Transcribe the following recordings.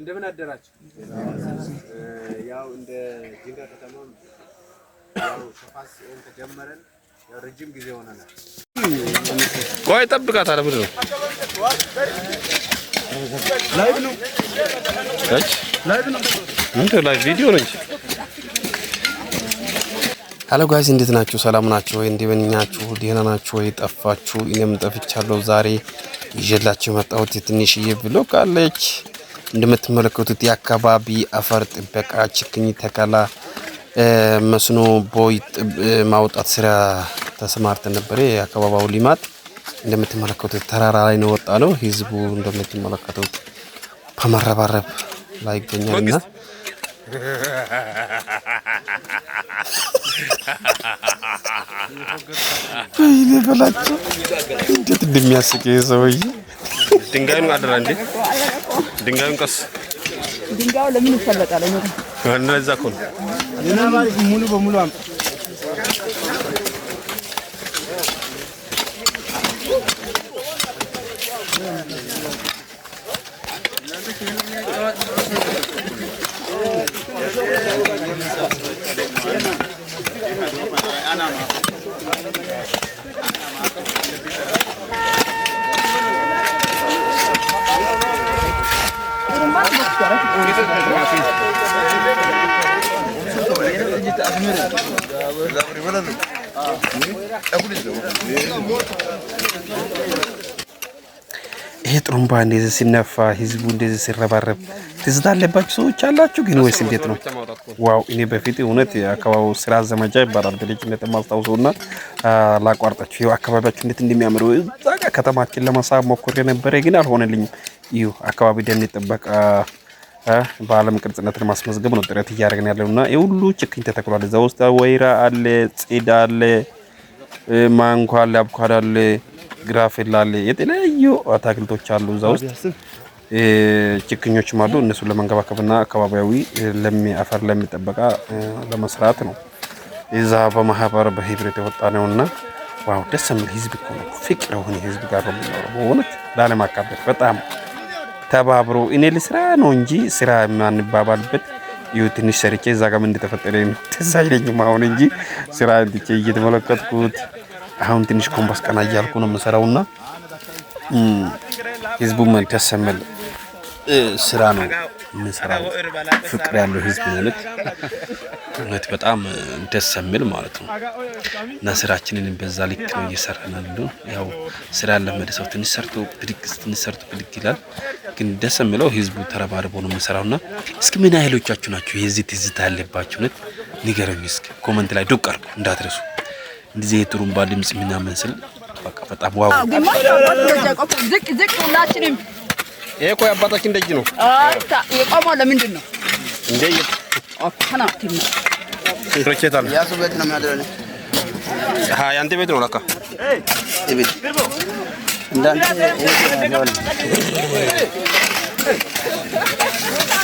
እንደምን አደራችሁ ያው እንደ ጂንጋ ከተማም ያው ሸፋስ ተጀመረን ያው ረጅም ጊዜ ሆነናል ቆይ ጠብቃታለ ብሎ ላይቭ ነው እንዴ ላይቭ ቪዲዮ ነው Hello guys እንዴት ናችሁ ሰላም ናችሁ ወይ እንደምንኛችሁ ደህና ናችሁ ወይ ጠፋችሁ እኔም ጠፍቻለሁ ዛሬ ይዤላችሁ መጣሁት ትንሽዬ ብሎግ አለች እንደምትመለከቱት የአካባቢ አፈር ጥበቃ ችግኝ ተከላ መስኖ ቦይ ማውጣት ስራ ተሰማርተን ነበር የአካባቢው ሊማት እንደምትመለከቱት ተራራ ላይ ነው ወጣ ነው ህዝቡ እንደምትመለከቱት በመረባረብ ላይ ይገኛልና ይሄ በላቸው እንዴት እንደሚያስቅ ሰውዬ ድንጋዩን አደራ እንዴ ድንጋዩን ቀስ ድንጋዩ ለምን ይፈለጣል ነው እንደዛ ኮን ሙሉ በሙሉ አም ይሄ ጥሩምባ እንደዚህ ሲነፋ ህዝቡ እንደዚህ ሲረባረብ ትዝታ አለባችሁ ሰዎች አላችሁ ግን ወይስ እንዴት ነው ዋው እኔ በፊት እውነት አካባቢው ስራ ዘመቻ ይባላል በልጅነት ማስታውሰውና ላቋርጣችሁ ይሄ አካባቢያችሁ እንዴት እንደሚያምር ዛጋ ከተማችን ለማሳብ ሞክሬ ነበር ግን አልሆነልኝም ይሄ አካባቢ ደን ጥበቃ በአለም ቅርጽነት ለማስመዝገብ ነው ጥረት እያደረግን ያለውና የሁሉ ችግኝ ተተክሏል እዛ ውስጥ ወይራ አለ ጽድ አለ ማንጎ አለ አቮካዶ አለ ግራፌላ አለ የተለያዩ አታክልቶች አሉ እዛ ውስጥ ችግኞችም አሉ እነሱ ለመንከባከብና አካባቢያዊ ለሚያፈር ለሚጠበቃ ለመስራት ነው እዛ በማህበር በህብረት የወጣነውና ዋው ደስ የሚል ህዝብ እኮ ነው ፍቅር ሆነ ህዝብ ጋር ነው በእውነት ላለማካበት በጣም ተባብሮ እኔ ለስራ ነው እንጂ ስራ ማንባባልበት ትንሽ ሰርቼ እዛ ጋር ምን እንደተፈጠረ ተሳይለኝም አሁን እንጂ ስራ እንድቼ እየተመለከትኩት አሁን ትንሽ ኮምፓስ ቀና እያልኩ ነው የምሰራውና ህዝቡ ምን ተሰመል ስራ ነው የምሰራው ፍቅር ያለው ህዝብ ማለት በጣም ደስ የሚል ማለት ነው እና ስራችንን በዛ ልክ ነው እየሰራን ነው ያው ስራ ለመደሰው ትንሽ ሰርቶ ብድግ ይላል ግን ደስ የሚለው ህዝቡ ተረባርቦ ነው የምሰራውና እስኪ ምን አይሎቻችሁ ናችሁ የዚህ ትዝታ ያለባችሁ ነው ንገሩኝ እስኪ ኮሜንት ላይ ዶቅ አድርጉ እንዳትረሱ እንደዚህ ጥሩምባ ድምጽ ምናምን ስል በቃ በጣም ዋው ዝቅ ሁላችንም እኮ ያባታችን ደጅ ነው የቆመው ለምንድን ነው እንዴ አከናክቲም ሮቼታል ያሱ ቤት ነው የሚያድረው ያንተ ቤት ነው ለካ ቤት እንዳንተ ያለው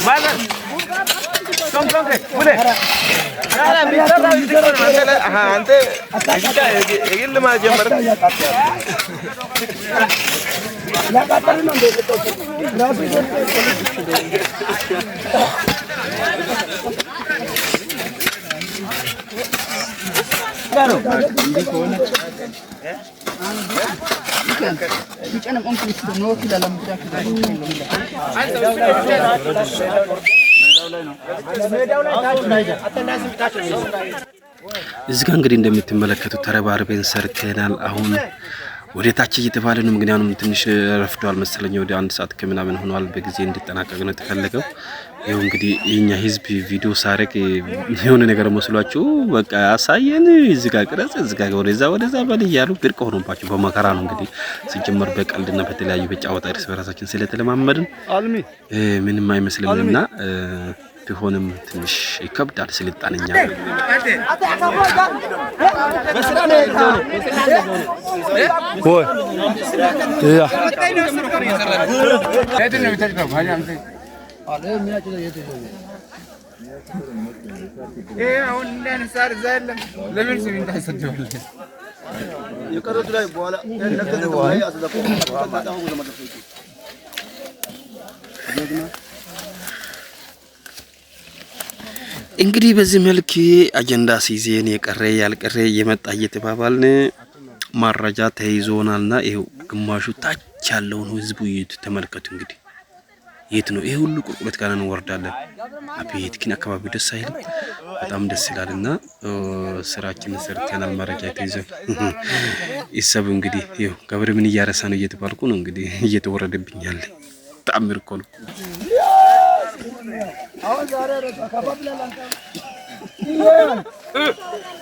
ማለት ኮንኮንክ ሙሌ አራ ሚሰራ ቢሆን ማለት አንተ እዚጋ ይል ማጀመር ለቃጠል ነው እንደተጠው claro እንዲሆነ ይጨነም እንኩልስ ነው ይላል ምድራክ እዚህ ጋር እንግዲህ እንደምትመለከቱት ተረባርበን ሰርተናል አሁን ወደ ታች እየተባለ ነው ምክንያቱም ትንሽ ረፍዷል መሰለኝ ወደ 1 ሰዓት ከመናምን ሆኗል በጊዜ እንዲጠናቀቅ ነው ተፈልገው ይሄው እንግዲህ የኛ ህዝብ ቪዲዮ ሳረክ የሆነ ነገር መስሏችሁ በቃ አሳየን እዚህ ጋር ቅረጽ እዚህ ጋር ወደዛ ባል ይያሉ ብርቅ ሆኖባችሁ በመከራ ነው እንግዲህ ሲጀመር በቀልድና በተለያዩ በጫወታ እርስ በራሳችን ስለተለማመድን ምንም አይመስልምና ቢሆንም ትንሽ ይከብዳል ስልጣንኛ ቆይ ያ አሁን እንደነሳር ዘለም ለምን ሲሚን ታሰደዋል የቀረቱ ላይ በኋላ ለከለ በኋላ አስደቆ እንግዲህ በዚህ መልክ አጀንዳ ሲይዘን የቀረ ያልቀረ የመጣ እየተባባልን ማረጃ ተይዞናልና ይሄው ግማሹ ታች ያለውን ህዝቡ ተመልከቱ። እንግዲህ የት ነው ይሄ ሁሉ ቁልቁለት ጋር ነው ወርዳለን። አቤት ግን አካባቢው ደስ አይልም? በጣም ደስ ይላልና ስራችንን ሰርተናል። ማረጃ ተይዘን ይሰብ እንግዲህ ይሄው ገብረ ምን እያረሳ ነው እየተባልኩ ነው እንግዲህ እየተወረደብኛል። ተአምር እኮ ነው።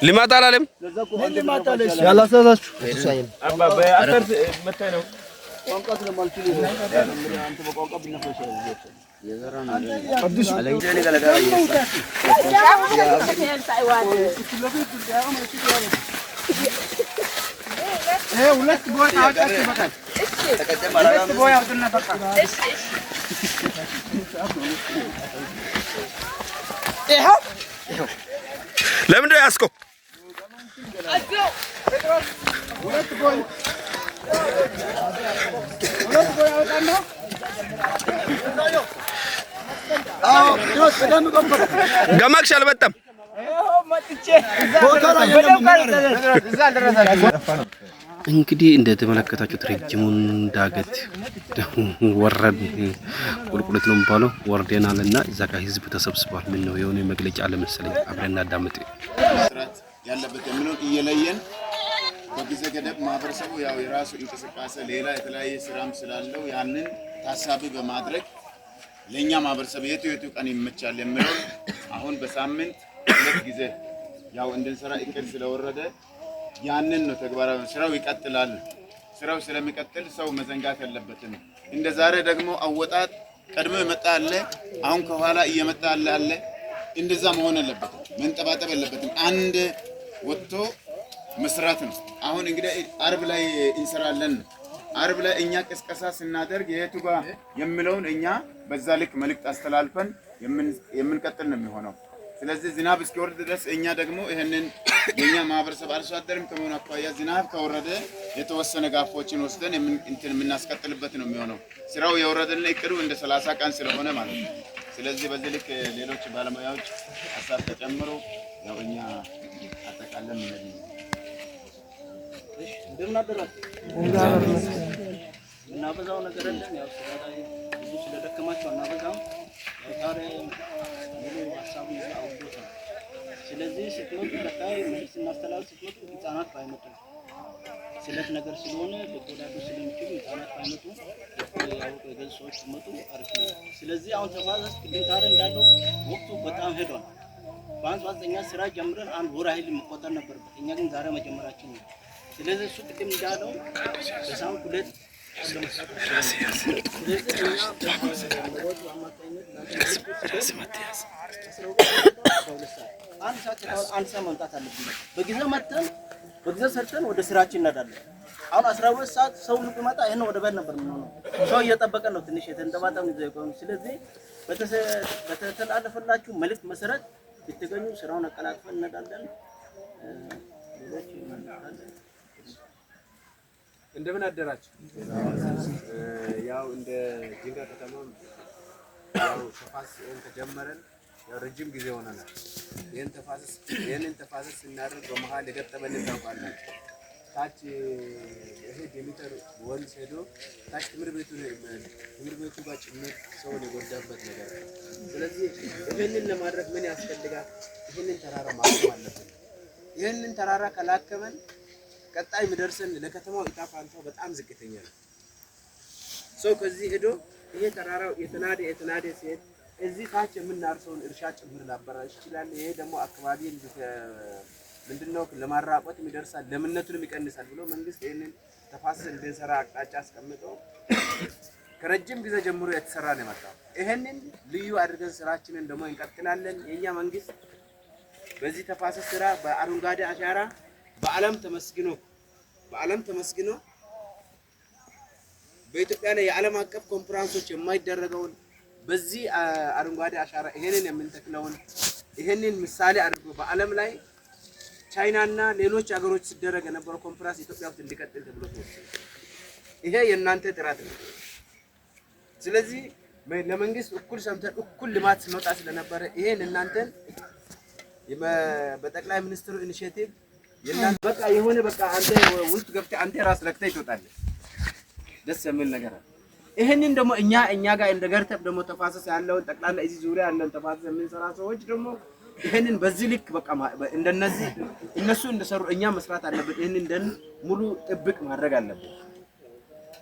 ልማት አላለም ያላሰዛችሁ ለምን ነው ያስቆ ገማክሽ አልበጣም እንግዲህ እንደተመለከታችሁት ረጅሙን ዳገት ወረድ ቁልቁለት ነው የሚባለው ወርደናልና እዛ ጋር ህዝብ ተሰብስቧል። ምን ነው የሆነ መግለጫ ለምሳሌ አብረን እናዳምጥ። ያለበት የምነው እየለየን በጊዜ ገደብ ማህበረሰቡ ያው የራሱ እንቅስቃሴ ሌላ የተለያየ ስራም ስላለው ያንን ታሳቢ በማድረግ ለኛ ማህበረሰብ የቱ ቀን ይመቻል የሚለው አሁን በሳምንት 2 ጊዜ ያው እንድንሰራ እቅድ ስለወረደ ያንን ነው ተግባራዊ ስራው ይቀጥላል። ስራው ስለሚቀጥል ሰው መዘንጋት የለበትም። እንደ ዛሬ ደግሞ አወጣጥ ቀድሞ ይመጣ አለ፣ አሁን ከኋላ እየመጣ አለ። እንደዛ መሆን የለበትም፣ መንጠባጠብ የለበትም። አንድ ወጥቶ መስራት ነው። አሁን እንግዲህ አርብ ላይ እንሰራለን። አርብ ላይ እኛ ቅስቀሳ ስናደርግ የቱ ጋር የሚለውን እኛ በዛ ልክ መልእክት አስተላልፈን የምንቀጥል ነው የሚሆነው። ስለዚህ ዝናብ እስኪወርድ ድረስ እኛ ደግሞ ይሄንን የኛ ማህበረሰብ አርሶ አደርም ከመሆኑ አኳያ ዝናብ ከወረደ የተወሰነ ጋፎችን ወስደን የምናስቀጥልበት ነው የሚሆነው። ስራው የወረደና እቅዱ እንደ 30 ቀን ስለሆነ ማለት ነው። ስለዚህ በዚህ ልክ ሌሎች ባለሙያዎች ሀሳብ ተጨምሮ ያው እኛ አጠቃለን ምን ነው እንደምን አደራችሁ እና በዛው ነገር እንደም ያው ብዙ ስለደከማችሁ እና በዛው ታሪ ሙሉ ሀሳቡ ይዛው ቦታ ስለዚህ ስትመጡ በቃይ መልስ እናስተላልፍ። ስትመጡ ህፃናት ባይመጡ ስለት ነገር ስለሆነ በቆዳቱ ስለሚችሉ ህፃናት ባይመጡ ያው ገንሶች መጡ አሪፍ ነው። ስለዚህ አሁን ተፋሰስ ግንታረ እንዳለው ወቅቱ በጣም ሄዷል። ባንስ ዋዘኛ ስራ ጀምረን አንድ ወር ያህል መቆጠር ነበርበት። እኛ ግን ዛሬ መጀመራችን ነው። ስለዚህ እሱ ቅድም እንዳለው በሳምንት 2 አንድ ሰዓት መምጣት አለብን። በጊዜ መጥተን በጊዜ ሰርተን ወደ ስራችን እንሄዳለን። አሁን 12 ሰዓት ሰው ልቅ ይመጣ ይሄን ወደ ቤት ነበር የምንሆነው። ሰው እየጠበቀ ነው ትንሽ የተንጠባጠብን ይዘው ቆም። ስለዚህ በተላለፈላችሁ መልእክት መሰረት ብትገኙ ስራውን አቀላጥፈን እንሄዳለን። እንደምን አደራችሁ። ያው እንደ ጂንካ ከተማም ያው ተፋሰስ ተጀመረን ያው ረጅም ጊዜ ሆነናል። ይሄንን ተፋሰስ ስናደርግ በመሃል የገጠመንን ታውቃላችሁ። ታች ይሄ ዲሜትር ወንዝ ሄዶ ታች ትምህርት ቤቱ ጋር ጭምር ሰውን የጎዳበት ነገር። ስለዚህ ይሄንን ለማድረግ ምን ያስፈልጋል? ይሄንን ተራራ ማቆም አለብን። ይሄንን ተራራ ከላከመን ቀጣይ ምደርሰን ለከተማው እጣ ፋንታው በጣም ዝቅተኛ ነው። ሰው ከዚህ ሄዶ ይሄ ተራራው የተናደ ሲሄድ እዚህ ታች የምናርሰውን እርሻ ጭምር ላበራሽ ይችላል። ይሄ ደግሞ አካባቢ ምንድነው ለማራቆት የሚደርሳል ለምነቱንም ይቀንሳል ብሎ መንግስት ይሄንን ተፋሰስ እንድንሰራ አቅጣጫ አስቀምጦ ከረጅም ጊዜ ጀምሮ የተሰራ ነው የመጣው። ይሄንን ልዩ አድርገን ስራችንን ደግሞ እንቀጥላለን። የኛ መንግስት በዚህ ተፋሰስ ስራ በአረንጓዴ አሻራ በዓለም ተመስግኖ በኢትዮጵያ ላይ የዓለም አቀፍ ኮንፈረንሶች የማይደረገውን በዚህ አረንጓዴ አሻራ ይሄንን የምንተክለውን ይሄንን ምሳሌ አድርጎ በዓለም ላይ ቻይናና ሌሎች ሀገሮች ሲደረግ የነበረው ኮንፈረንስ ኢትዮጵያ ውስጥ እንዲቀጥል ተብሎ ተወሰነ። ይሄ የእናንተ ጥረት ነው። ስለዚህ ለመንግስት እኩል ሰምተን እኩል ልማት ስንወጣ ስለነበረ ይሄን እናንተን በጠቅላይ ሚኒስትሩ ኢኒሼቲቭ የእናንተ በቃ የሆነ በቃ አንተ ውስጥ ገብተህ አንተ ራስ ረክተህ ትወጣለህ። ደስ የሚል ነገር አለ። ይሄንን ደግሞ እኛ ጋር እንደ ገርተብ ደግሞ ተፋሰስ ያለውን ጠቅላላ እዚህ ዙሪያ ያለውን ተፋሰስ የምንሰራ ሰዎች ደግሞ ይሄንን በዚህ ልክ በቃ እንደነዚህ እነሱ እንደሰሩ እኛ መስራት አለብን። ይሄንን ደን ሙሉ ጥብቅ ማድረግ አለብን።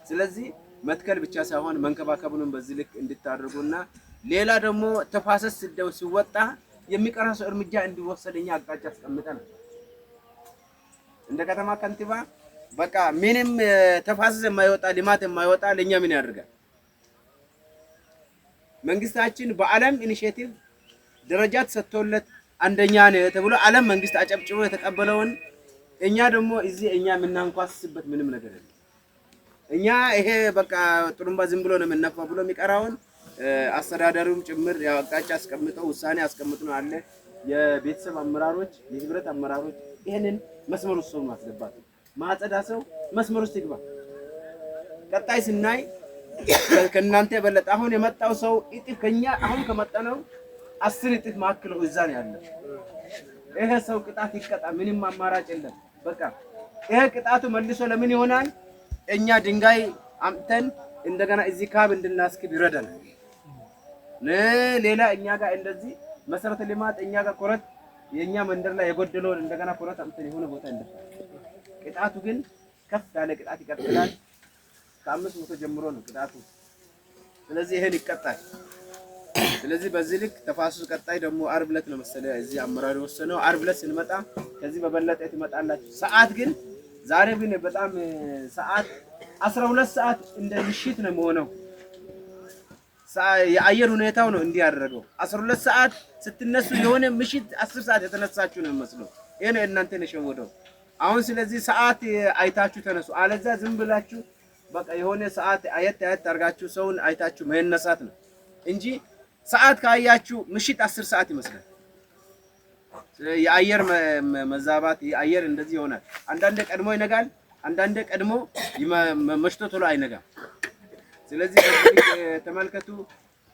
ስለዚህ መትከል ብቻ ሳይሆን መንከባከቡንም በዚህ ልክ እንድታደርጉና ሌላ ደግሞ ተፋሰስ ሲወጣ የሚቀራሰው እርምጃ እንዲወሰደኛ አቅጣጫ አስቀምጠናል። እንደ ከተማ ከንቲባ በቃ ምንም ተፋሰስ የማይወጣ ልማት የማይወጣ ለኛ ምን ያደርጋል? መንግስታችን በዓለም ኢኒሼቲቭ ደረጃ ተሰጥቶለት አንደኛ ነው ተብሎ ዓለም መንግስት አጨብጭቦ የተቀበለውን እኛ ደግሞ እዚህ እኛ የምናንኳስስበት ምንም ነገር የለም። እኛ ይሄ በቃ ጥሩምባ ዝም ብሎ ነው የምንነፋው ብሎ የሚቀራውን አስተዳዳሪውም ጭምር ያው አቅጣጫ አስቀምጠው ውሳኔ አስቀምጡ ነው አለ። የቤተሰብ አመራሮች፣ የህብረት አመራሮች ይሄንን መስመር ውስጥ ነው ማስገባት ማጸዳ ሰው መስመር ውስጥ ይግባ። ቀጣይ ስናይ ከእናንተ የበለጠ አሁን የመጣው ሰው እጥፍ ከኛ አሁን ከመጣነው 10 እጥፍ ማክለው እዛ ነው ያለው። ይሄ ሰው ቅጣት ይቀጣ፣ ምንም አማራጭ የለም። በቃ ይሄ ቅጣቱ መልሶ ለምን ይሆናል? እኛ ድንጋይ አምጥተን እንደገና እዚህ ካብ እንድናስክብ ይረዳናል። ሌላ እኛ ጋር እንደዚህ መሰረተ ልማት እኛ ጋር ኮረት የኛ መንደር ላይ የጎደለውን እንደገና ኮረት አምጥተን የሆነ ቦታ እንደፋ። ቅጣቱ ግን ከፍ ያለ ቅጣት ይቀጥላል። ከ500 ጀምሮ ነው ቅጣቱ። ስለዚህ ይሄን ይቀጣል። ስለዚህ በዚህ ልክ ተፋሰሱ ቀጣይ ደግሞ ዓርብ ዕለት ነው መሰለ እዚህ አመራር የወሰነው። ዓርብ ዕለት ስንመጣ ከዚህ በበለጠ ትመጣላችሁ። ሰዓት ግን ዛሬ ግን በጣም ሰዓት 12 ሰዓት እንደ ምሽት ነው የሚሆነው። የአየር ሁኔታው ነው እንዲህ ያደረገው። 12 ሰዓት ስትነሱ የሆነ ምሽት 10 ሰዓት የተነሳችሁ ነው የሚመስለው። ይሄ ነው እናንተ ነሸወደው አሁን። ስለዚህ ሰዓት አይታችሁ ተነሱ። አለዛ ዝም ብላችሁ በቃ የሆነ ሰዓት አየት አድርጋችሁ ሰውን አይታችሁ መነሳት ነው እንጂ ሰዓት ካያችሁ ምሽት 10 ሰዓት ይመስላል። የአየር መዛባት የአየር እንደዚህ ይሆናል። አንዳንዴ ቀድሞ ይነጋል፣ አንዳንዴ ቀድሞ መሽቶ ቶሎ አይነጋም። ስለዚህ ተመልከቱ።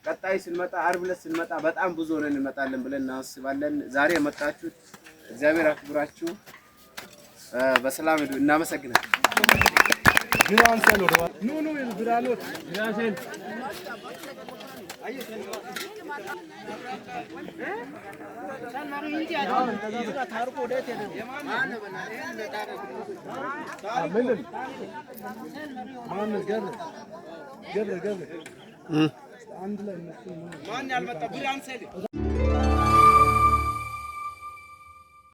ቀጣይ ስንመጣ ዓርብ ዕለት ስንመጣ በጣም ብዙ ሆነን እንመጣለን ብለን እናስባለን። ዛሬ የመጣችሁት እግዚአብሔር አክብራችሁ በሰላም ሄዱ። እናመሰግናለን። ማን ያልመጣ ብራን ሰለ